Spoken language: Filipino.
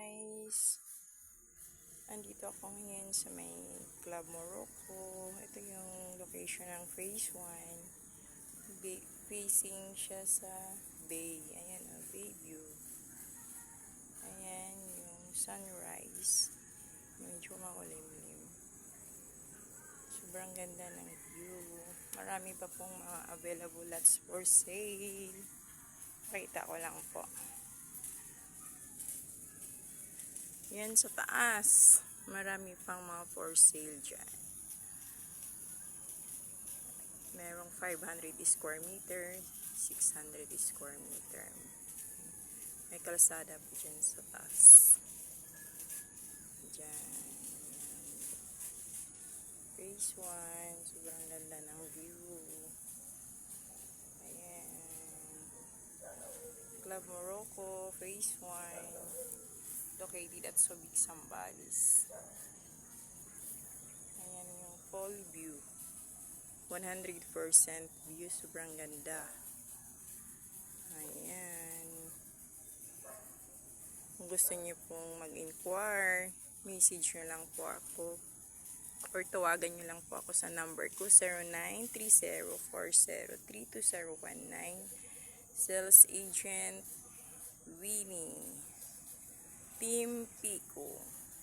guys, andito ako ngayon sa may Club Morocco. Ito yung location ng phase 1. Facing siya sa bay. Ayan o, bay view. Ayan yung sunrise. Medyo makulimlim. Sobrang ganda ng view. Marami pa pong mga available lots for sale. Pakita ko lang po. Yan sa taas. Marami pang mga for sale dyan. Merong 500 square meter, 600 square meter. May kalsada po dyan sa taas. Dyan. Phase 1. Sobrang ganda ng view. Ayan. Club Morocco, Phase 1. Located at Subic, Zambales. Ayan yung full view. 100% view. Sobrang ganda. Ayan. Kung gusto niyo pong mag-inquire, message nyo lang po ako. Or tawagan nyo lang po ako sa number ko, 0930403219. Sales Agent Winnie. Team Pico.